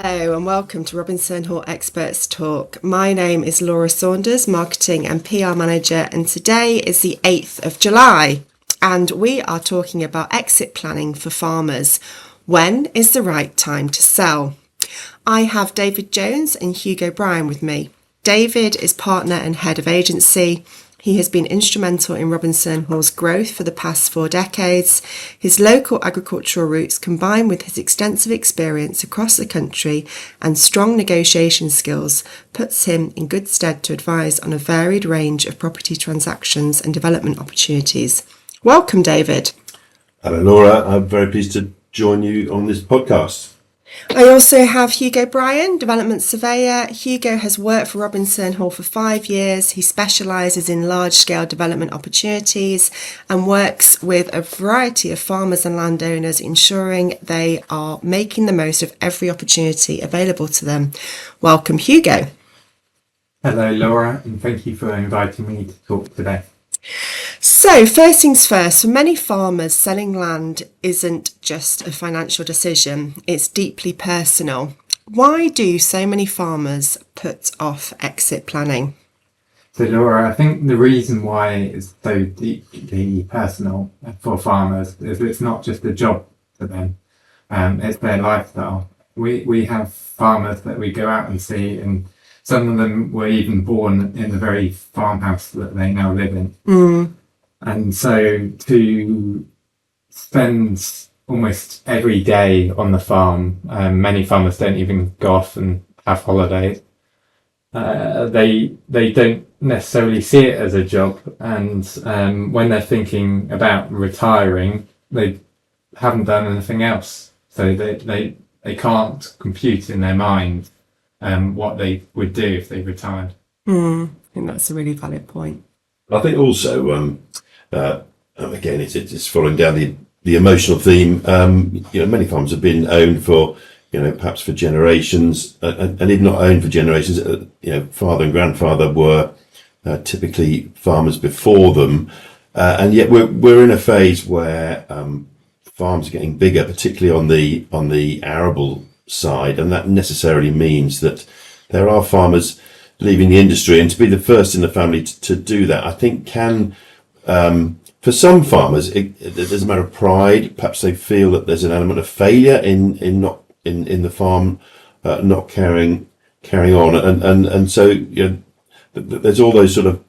Hello and welcome to Robinson Hall Experts Talk. My name is Laura Saunders, Marketing and PR Manager, and today is the 8th of July and we are talking about exit planning for farmers. When is the right time to sell? I have David Jones and Hugo Bryan with me. David is partner and head of agency. He has been instrumental in Robinson Hall's growth for the past 4 decades. His local agricultural roots, combined with his extensive experience across the country and strong negotiation skills, puts him in good stead to advise on a varied range of property transactions and development opportunities. Welcome, David. Hello, Laura. I'm very pleased to join you on this podcast. I also have Hugo Bryan, Development Surveyor. Hugo has worked for Robinson Hall for 5 years. He specialises in large-scale development opportunities and works with a variety of farmers and landowners, ensuring they are making the most of every opportunity available to them. Welcome, Hugo. Hello, Laura, and thank you for inviting me to talk today. So, first things first, for many farmers, selling land isn't just a financial decision, it's deeply personal. Why do so many farmers put off exit planning? So, Laura, I think the reason why it's so deeply personal for farmers is it's not just a job for them, it's their lifestyle. We have farmers that we go out and see, and some of them were even born in the very farmhouse that they now live in. And so to spend almost every day on the farm, many farmers don't even go off and have holidays. They don't necessarily see it as a job, and when they're thinking about retiring, they haven't done anything else. So they can't compute in their mind what they would do if they retired. I think that's a really valid point. I think also, again, it's following down the emotional theme. Many farms have been owned for, perhaps for generations, and if not owned for generations, father and grandfather were typically farmers before them, and yet we're in a phase where farms are getting bigger, particularly on the arable side, and that necessarily means that there are farmers leaving the industry, and to be the first in the family to do that, I think can, for some farmers, there's a matter of pride. Perhaps they feel that there's an element of failure in the farm not carrying on, and so there's all those sort of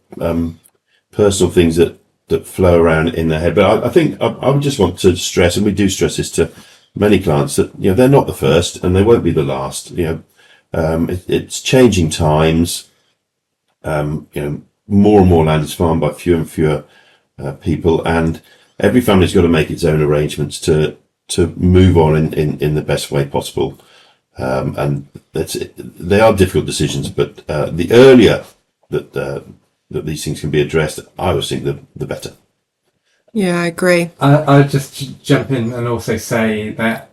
personal things that flow around in their head. But I think I would just want to stress, and we do stress this to many clients, that they're not the first and they won't be the last. It's changing times. More and more land is farmed by fewer and fewer people, and every family's got to make its own arrangements to move on in the best way possible. And they are difficult decisions, but the earlier that these things can be addressed, I always think the better. Yeah, I agree. I'll just jump in and also say that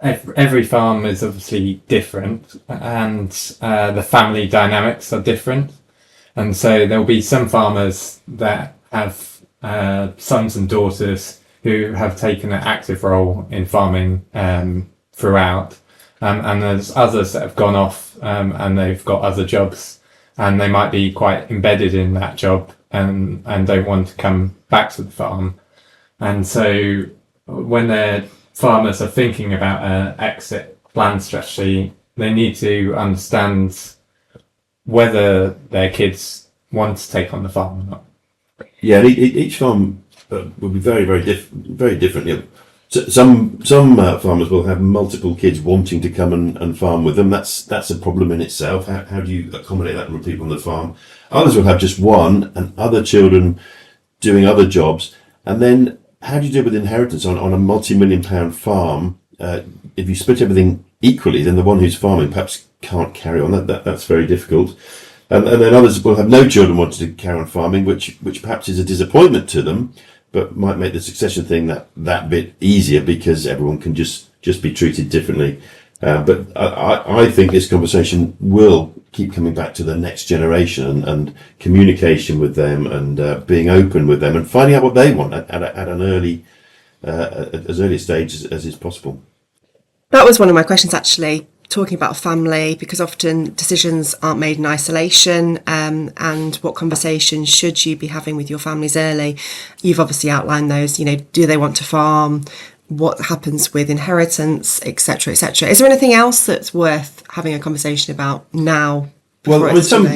every farm is obviously different, and the family dynamics are different. And so there'll be some farmers that have sons and daughters who have taken an active role in farming throughout. And there's others that have gone off and they've got other jobs, and they might be quite embedded in that job and don't want to come back to the farm. And so when their farmers are thinking about an exit plan strategy, they need to understand whether their kids want to take on the farm or not. Yeah, each farm will be very, very different. Some farmers will have multiple kids wanting to come and farm with them. That's a problem in itself. How do you accommodate that number of people on the farm? Others will have just one, and other children doing other jobs. And then how do you deal with inheritance on a multi-million-pound farm? If you split everything equally, then the one who's farming perhaps can't carry on. That's very difficult. And then others will have no children wanting to carry on farming, which perhaps is a disappointment to them, but might make the succession thing that bit easier because everyone can just be treated differently. But I think this conversation will keep coming back to the next generation and communication with them and being open with them and finding out what they want at an as early a stage as is possible. That was one of my questions, actually. talking about family, because often decisions aren't made in isolation, and what conversations should you be having with your families early? You've obviously outlined those, do they want to farm? What happens with inheritance, etc., etc. Is there anything else that's worth having a conversation about now? Well, I mean, some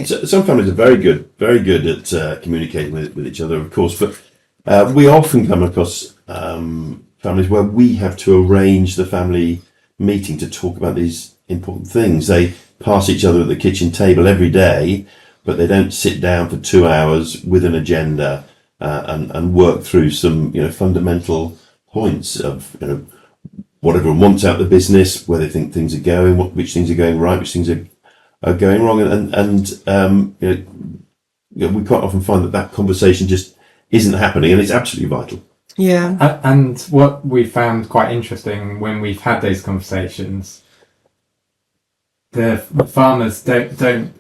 families are very good at communicating with each other, of course, but we often come across families where we have to arrange the family meeting to talk about these important things. They pass each other at the kitchen table every day, but they don't sit down for 2 hours with an agenda and work through some fundamental points of what everyone wants out of the business, where they think things are going, which things are going right, which things are going wrong, and we quite often find that conversation just isn't happening, and it's absolutely vital. Yeah. And what we found quite interesting when we've had those conversations, the farmers don't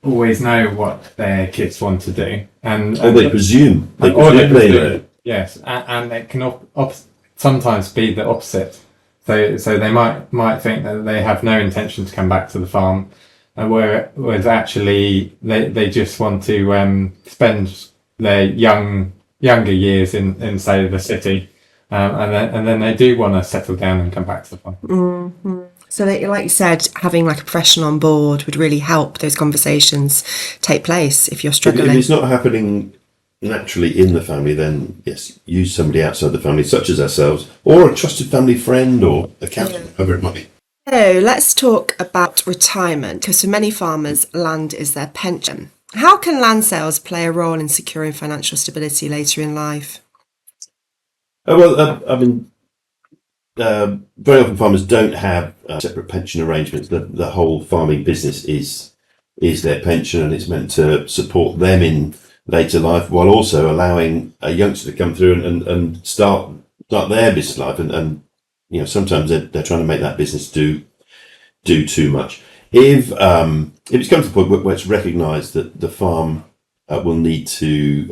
always know what their kids want to do, or they presume. They presume. Yes, and it can sometimes be the opposite. So they might think that they have no intention to come back to the farm, whereas actually they just want to spend their younger years in say the city, and then they do want to settle down and come back to the farm. Mm-hmm. So that, like you said, having like a professional on board would really help those conversations take place if you're struggling. If it's not happening naturally in the family, then yes, use somebody outside the family, such as ourselves, or a trusted family friend or accountant, whoever it might be. So let's talk about retirement, because for many farmers, land is their pension. How can land sales play a role in securing financial stability later in life? Very often farmers don't have separate pension arrangements. The whole farming business is their pension, and it's meant to support them in later life, while also allowing a youngster to come through and start their business life. And sometimes they're trying to make that business do too much. If it's come to the point where it's recognised that the farm will need to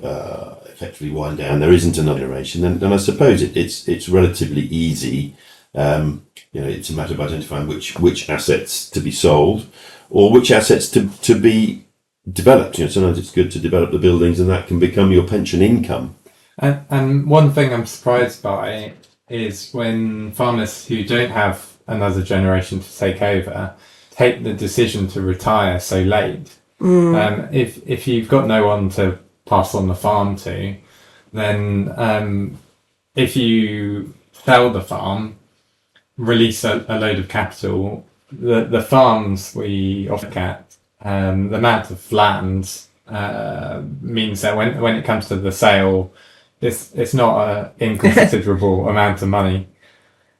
effectively wind down, there isn't another generation, then I suppose it's relatively easy. It's a matter of identifying which assets to be sold or which assets to be developed. Sometimes it's good to develop the buildings, and that can become your pension income. And one thing I'm surprised by is when farmers who don't have another generation to take over take the decision to retire so late. If you've got no one to pass on the farm to, then if you sell the farm, release a load of capital, the farms we look at, the amount of land means that when it comes to the sale, it's not an inconsiderable amount of money,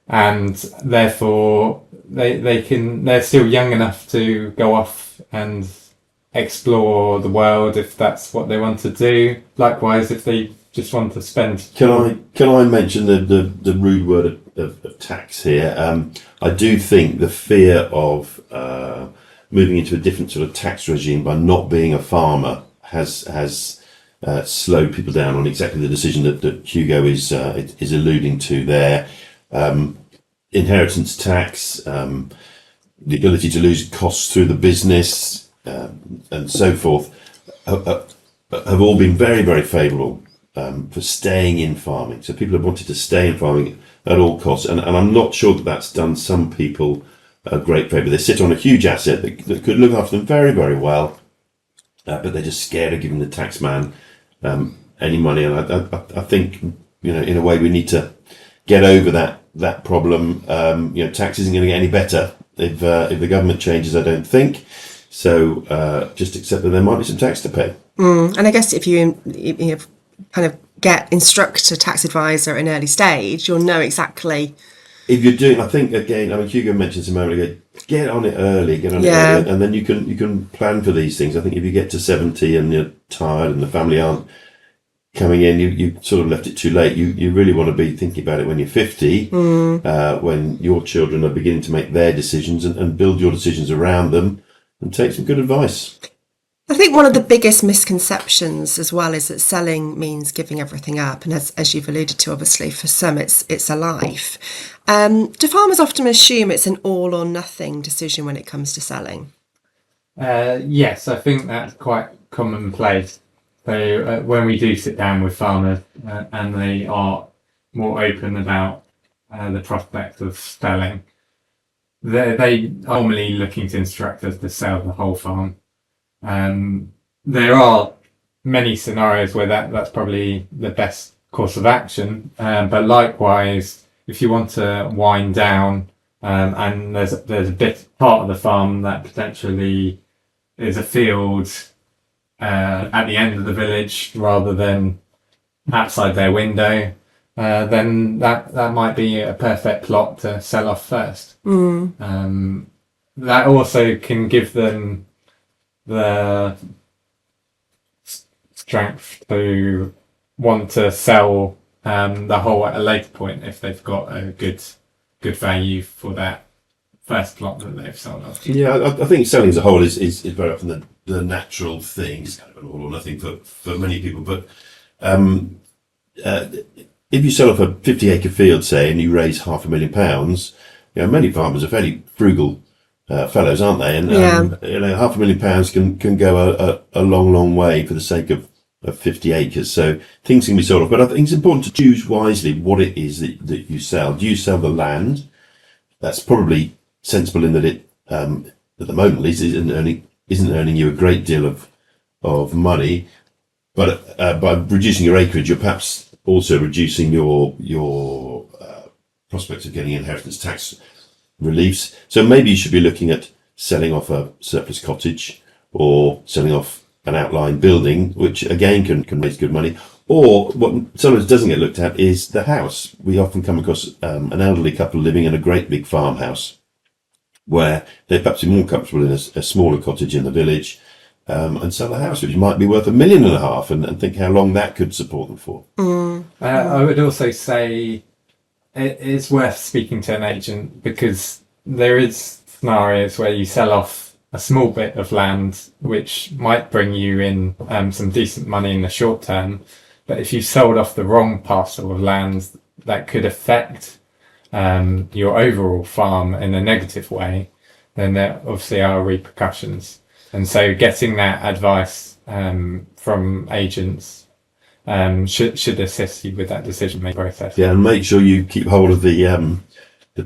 and therefore they're still young enough to go off and explore the world if that's what they want to do. Likewise, if they just want to spend. Can I mention the rude word of tax here? I do think the fear of moving into a different sort of tax regime by not being a farmer has slowed people down on exactly the decision that Hugo is alluding to there. Inheritance tax, the ability to lose costs through the business, and so forth, have all been very, very favourable for staying in farming. So people have wanted to stay in farming at all costs, and I'm not sure that that's done some people a great favour. They sit on a huge asset that could look after them very, very well, but they're just scared of giving the tax man any money. And I think, in a way, we need to get over that problem. Tax isn't going to get any better if the government changes, I don't think. So just accept that there might be some tax to pay. And I guess if you kind of instruct a tax advisor at an early stage, you'll know exactly. If you're doing, I think again, Hugo mentioned a moment ago, get on it early, and then you can plan for these things. I think if you get to 70 and you're tired and the family aren't coming in, you sort of left it too late. You really want to be thinking about it when you're 50, when your children are beginning to make their decisions, and build your decisions around them, and take some good advice. I think one of the biggest misconceptions as well is that selling means giving everything up, and as you've alluded to, obviously for some it's a life. Do farmers often assume it's an all or nothing decision when it comes to selling? Yes, I think that's quite commonplace. So when we do sit down with farmers and they are more open about the prospect of selling, they are normally looking to instruct us to sell the whole farm. There are many scenarios where that's probably the best course of action, but likewise, if you want to wind down and there's a bit part of the farm that potentially is a field at the end of the village rather than outside their window, then that might be a perfect plot to sell off first. That also can give them the strength to want to sell the whole at a later point if they've got a good value for that first plot that they've sold off. Yeah, I think selling as a whole is very often the natural thing. It's kind of an all or nothing for many people. But if you sell off a 50-acre field, say, and you raise £500,000, many farmers are fairly frugal fellows, aren't they? And £500,000 can go a long way for the sake of 50 acres. So things can be sold off. But I think it's important to choose wisely what it is that you sell. Do you sell the land? That's probably sensible in that it, at the moment at least, isn't earning you a great deal of money. But by reducing your acreage, you're perhaps also reducing your prospects of getting inheritance tax reliefs. So maybe you should be looking at selling off a surplus cottage or selling off an outlying building, which again can raise good money. Or what sometimes doesn't get looked at is the house. We often come across an elderly couple living in a great big farmhouse where they're perhaps more comfortable in a smaller cottage in the village, and sell a house which might be worth £1.5 million and think how long that could support them for. I would also say it's worth speaking to an agent, because there is scenarios where you sell off a small bit of land which might bring you in some decent money in the short term, but if you sold off the wrong parcel of land, that could affect your overall farm in a negative way, then there obviously are repercussions. And so getting that advice from agents should assist you with that decision-making process. Yeah, and make sure you keep hold of the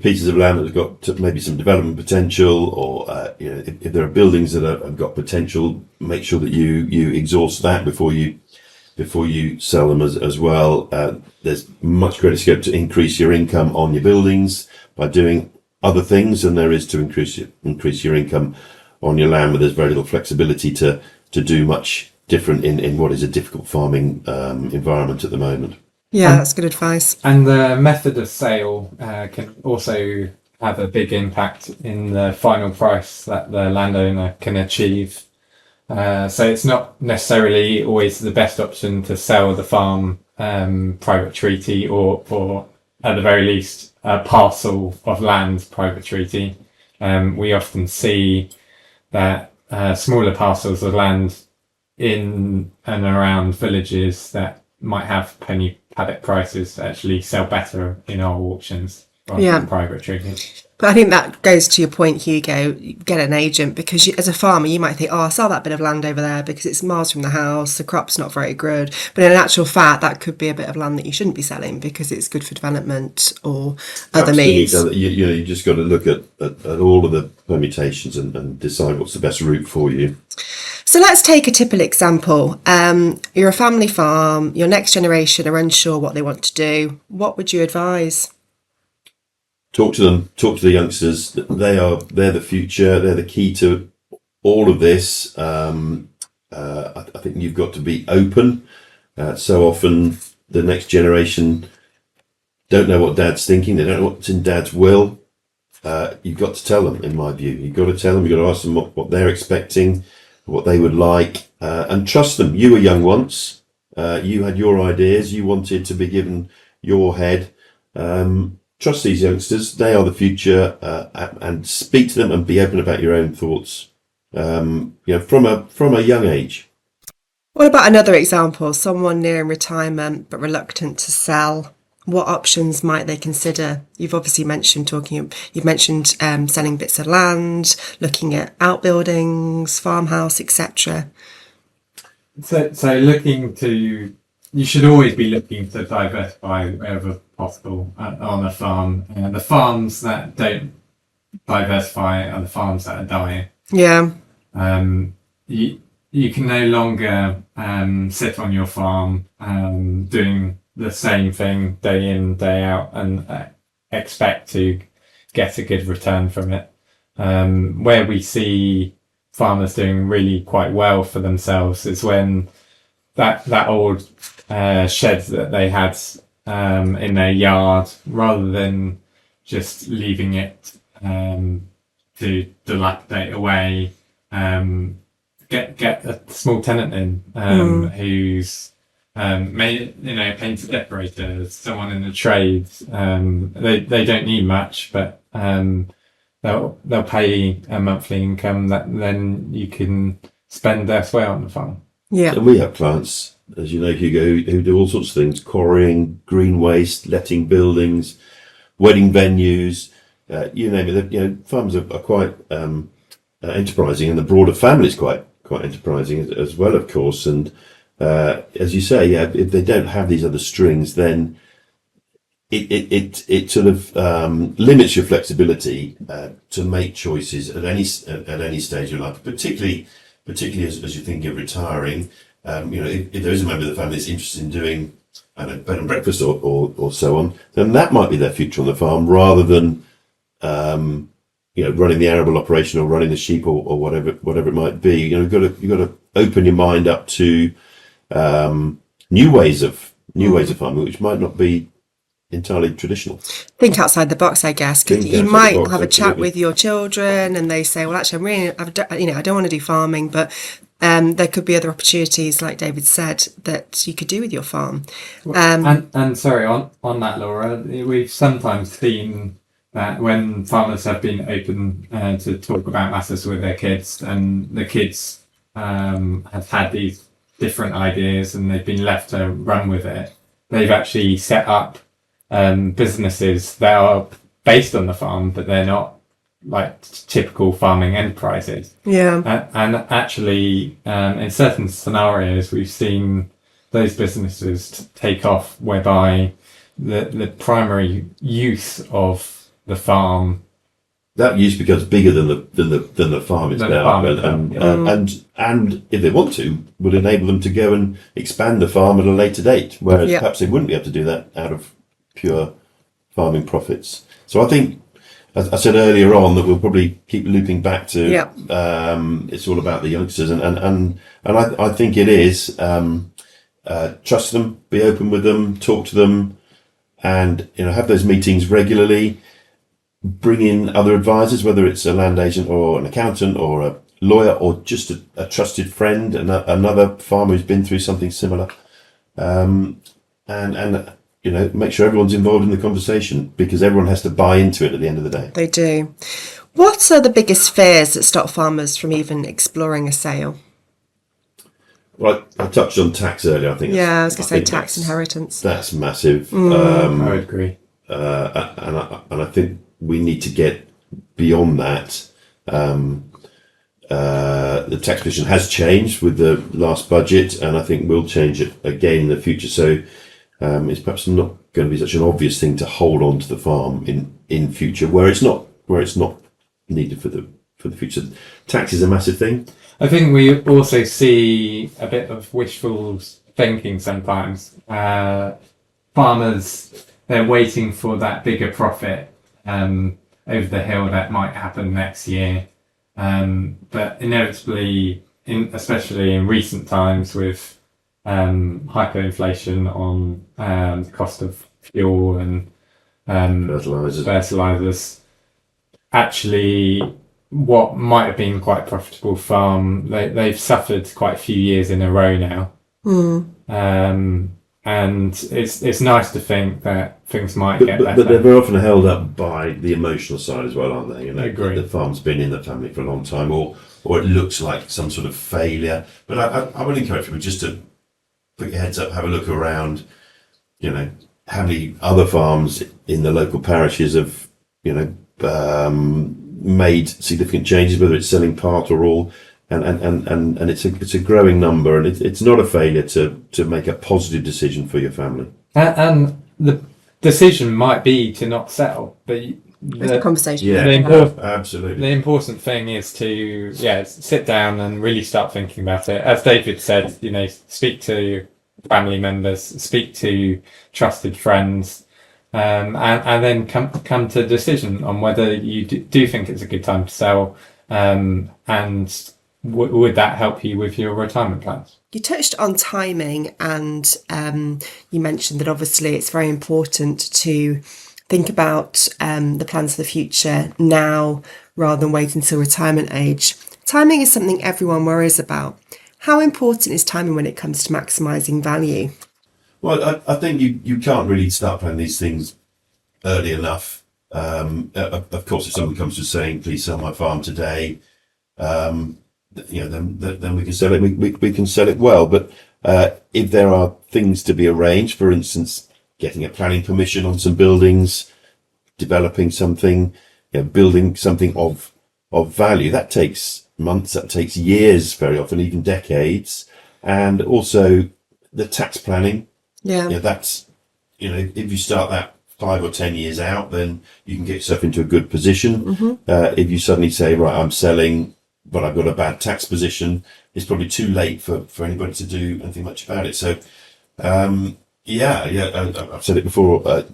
pieces of land that have got maybe some development potential, or if there are buildings that have got potential, make sure that you exhaust that before you sell them as well. There's much greater scope to increase your income on your buildings by doing other things than there is to increase your income on your land, where there's very little flexibility to do much different in what is a difficult farming environment at the moment. Yeah, that's good advice. And the method of sale can also have a big impact in the final price that the landowner can achieve. So it's not necessarily always the best option to sell the farm private treaty, or at the very least a parcel of land private treaty. We often see that smaller parcels of land in and around villages that might have penny paddock prices actually sell better in our auctions rather than private treaty. But I think that goes to your point, Hugo. You get an agent, because as a farmer, you might think, I'll sell that bit of land over there because it's miles from the house, the crop's not very good. But in actual fact, that could be a bit of land that you shouldn't be selling because it's good for development or other means. You just got to look at all of the permutations and decide what's the best route for you. So let's take a typical example. You're a family farm, your next generation are unsure what they want to do. What would you advise? Talk to them, talk to the youngsters. They're the future. They're the key to all of this. I think you've got to be open. So often the next generation don't know what dad's thinking. They don't know what's in dad's will. You've got to tell them, in my view. You've got to tell them, you've got to ask them what they're expecting, what they would like, and trust them. You were young once. You had your ideas. You wanted to be given your head. Trust these youngsters. They are the future, and speak to them and be open about your own thoughts from a young age. What about another example? Someone nearing retirement but reluctant to sell. What options might they consider? You've obviously mentioned selling bits of land, looking at outbuildings, farmhouse, etc. So you should always be looking to diversify wherever possible on a farm. The farms that don't diversify are the farms that are dying. Yeah. You can no longer sit on your farm doing the same thing day in, day out and expect to get a good return from it. Where we see farmers doing really quite well for themselves is when that old shed that they had in their yard, rather than just leaving it to dilapidate away, get a small tenant in who's painter decorator, someone in the trades. They don't need much, but they'll pay a monthly income that then you can spend elsewhere on the farm. Yeah. And we have clients, as you know, Hugo, who do all sorts of things: quarrying, green waste, letting buildings, wedding venues, you name it. Farms are quite enterprising, and the broader family is quite enterprising as well, of course. And as you say, if they don't have these other strings, then it sort of limits your flexibility to make choices at any stage of your life, particularly as you're thinking of retiring. If there is a member of the family that's interested in doing, I don't know, bed and breakfast or so on, then that might be their future on the farm, rather than running the arable operation or running the sheep or whatever it might be. You've got to open your mind up to new ways of farming, which might not be entirely traditional. Think outside the box, I guess. You might have a chat with your children, and they say, "Well, actually, I don't want to do farming, but there could be other opportunities, like David said, that you could do with your farm." And sorry, on that, Laura, we've sometimes seen that when farmers have been open to talk about matters with their kids, and the kids have had these different ideas and they've been left to run with it, they've actually set up businesses that are based on the farm, but they're not like typical farming enterprises. Yeah. And actually, in certain scenarios, we've seen those businesses take off, whereby the primary use of the farm, that use becomes bigger than the farm is now, and if they want to, would enable them to go and expand the farm at a later date, whereas perhaps they wouldn't be able to do that out of pure farming profits. So I think, as I said earlier on, that we'll probably keep looping back to it's all about the youngsters, and I think it is trust them, be open with them, talk to them, and have those meetings regularly. Bring in other advisors, whether it's a land agent or an accountant or a lawyer or just a trusted friend and another farmer who's been through something similar, and make sure everyone's involved in the conversation, because everyone has to buy into it at the end of the day. They do. What are the biggest fears that stop farmers from even exploring a sale? Well, I touched on tax earlier. I think. Yeah, I was going to say tax, inheritance. That's massive. I would agree. And I think we need to get beyond that. The tax position has changed with the last budget, and I think will change it again in the future. So it's perhaps not going to be such an obvious thing to hold on to the farm in future, where it's not needed for the future. Tax is a massive thing. I think we also see a bit of wishful thinking sometimes. Farmers, they're waiting for that bigger profit over the hill that might happen next year. But inevitably, especially in recent times with hyperinflation on the cost of fuel and fertilizers, actually what might have been quite a profitable farm, they've suffered quite a few years in a row now. and it's nice to think that things might get better. But they're very often held up by the emotional side as well, aren't they? You know, Agreed. the farm's been in the family for a long time, or it looks like some sort of failure. But I would encourage people just to put your heads up, have a look around. You know, how many other farms in the local parishes have, you know, made significant changes, whether it's selling part or all, and it's a growing number, and it's not a failure to make a positive decision for your family. And the decision might be to not sell, but It's a conversation. Yeah, absolutely. The important thing is to sit down and really start thinking about it. As David said, you know, speak to family members, speak to trusted friends, and then come to a decision on whether you do think it's a good time to sell, and would that help you with your retirement plans? You touched on timing, and you mentioned that obviously it's very important to think about the plans for the future now rather than wait until retirement age. Timing is something everyone worries about. How important is timing when it comes to maximising value? Well, I think you can't really start planning these things early enough. Of course, if someone comes to saying, "Please sell my farm today," you know, then we can sell it. We can sell it well. But if there are things to be arranged, for instance, getting a planning permission on some buildings, developing something, you know, building something of value, that takes months, that takes years, very often even decades. And also the tax planning. Yeah. You know, that's, you know, if you start that 5 or 10 years out, then you can get yourself into a good position. Mm-hmm. If you suddenly say, right, I'm selling, but I've got a bad tax position, it's probably too late for anybody to do anything much about it. So, I've said it before,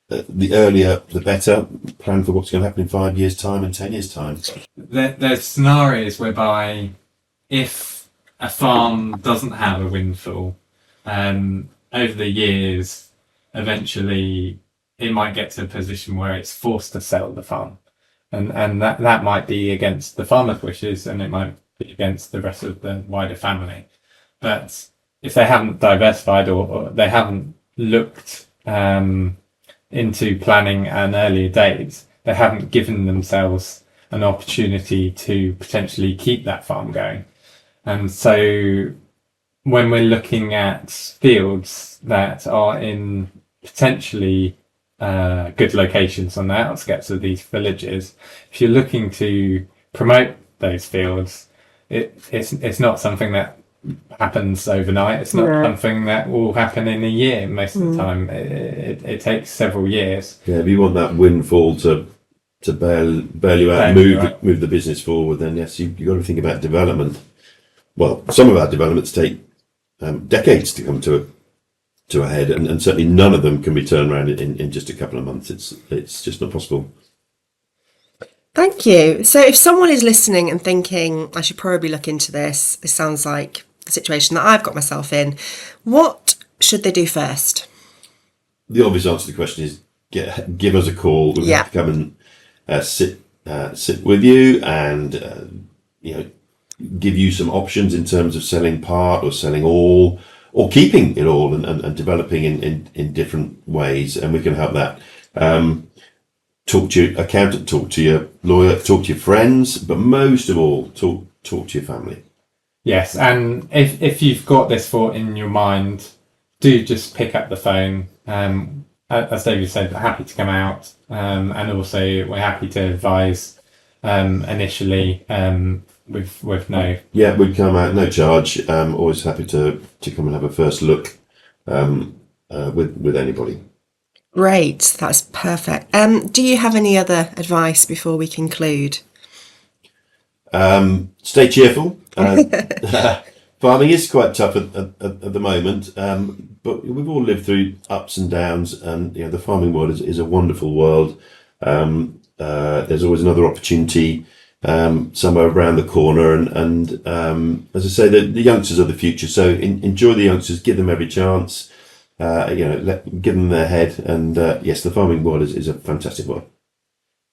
the earlier, the better. Plan for what's going to happen in 5 years' time and 10 years' time. There's scenarios whereby if a farm doesn't have a windfall, over the years, eventually it might get to a position where it's forced to sell the farm. And that might be against the farmer's wishes, and it might be against the rest of the wider family. But if they haven't diversified or they haven't looked into planning an earlier date, they haven't given themselves an opportunity to potentially keep that farm going. And so when we're looking at fields that are in potentially good locations on the outskirts of these villages, if you're looking to promote those fields, it's not something that happens overnight. It's not something that will happen in a year. Most of the time, it takes several years. Yeah, if you want that windfall to bail you out, move the business forward, then yes, you've got to think about development. Well, some of our developments take decades to come to a head, and certainly none of them can be turned around in just a couple of months. It's just not possible. Thank you. So if someone is listening and thinking, I should probably look into this, this sounds like the situation that I've got myself in, what should they do first? The obvious answer to the question is give us a call. We'll have to come and sit with you and give you some options in terms of selling part or selling all, or keeping it all and developing in different ways, and we can help that. Talk to your accountant, talk to your lawyer, talk to your friends, but most of all, talk to your family. Yes, and if you've got this thought in your mind, do just pick up the phone. As David said, happy to come out, and also we're happy to advise initially with no... Yeah, we'd come out, no charge. Always happy to come and have a first look with anybody. Great, that's perfect. Do you have any other advice before we conclude? Stay cheerful. Farming is quite tough at the moment, but we've all lived through ups and downs, and the farming world is a wonderful world. There's always another opportunity somewhere around the corner, and as I say, the youngsters are the future. So enjoy the youngsters, give them every chance. Give them their head, and yes, the farming world is a fantastic one.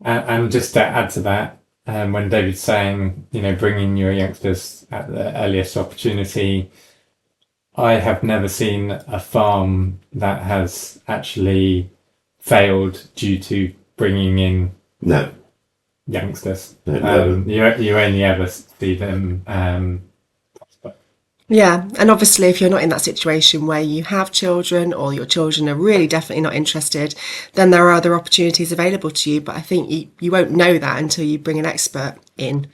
And just to add to that, when David's saying, bringing your youngsters at the earliest opportunity, I have never seen a farm that has actually failed due to bringing in No. youngsters. No. You only ever see them. Yeah, and obviously, if you're not in that situation where you have children or your children are really definitely not interested, then there are other opportunities available to you. But I think you won't know that until you bring an expert in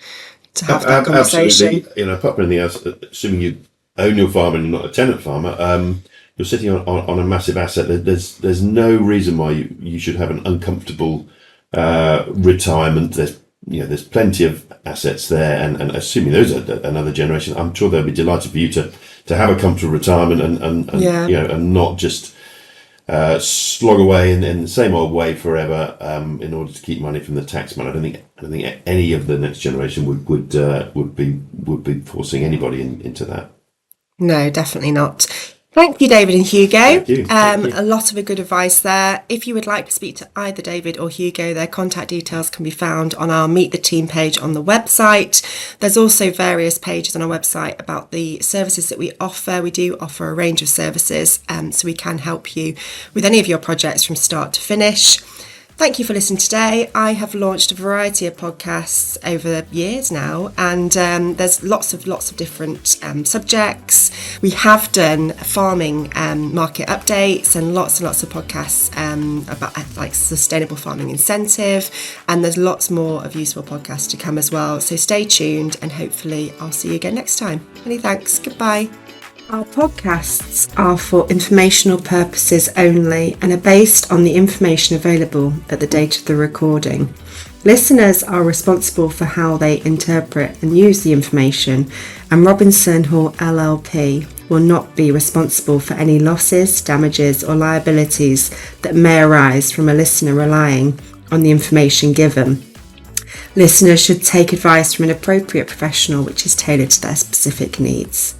to have that conversation. Absolutely. Apart from anything else, assuming you own your farm and you're not a tenant farmer, you're sitting on a massive asset. There's no reason why you should have an uncomfortable retirement. There's plenty of assets there, and assuming those are another generation, I'm sure they'll be delighted for you to have a comfortable retirement and not just slog away in the same old way forever in order to keep money from the taxman. I don't think any of the next generation would be forcing anybody into that. No, definitely not. Thank you, David and Hugo. Thank you. A lot of good advice there. If you would like to speak to either David or Hugo, their contact details can be found on our Meet the Team page on the website. There's also various pages on our website about the services that we offer. We do offer a range of services, so we can help you with any of your projects from start to finish. Thank you for listening today. I have launched a variety of podcasts over years now, and there's lots of different subjects. We have done farming market updates and lots of podcasts about like sustainable farming incentive, and there's lots more of useful podcasts to come as well. So stay tuned, and hopefully I'll see you again next time. Many thanks. Goodbye. Our podcasts are for informational purposes only and are based on the information available at the date of the recording. Listeners are responsible for how they interpret and use the information, and Robinson Hall LLP will not be responsible for any losses, damages or liabilities that may arise from a listener relying on the information given. Listeners should take advice from an appropriate professional which is tailored to their specific needs.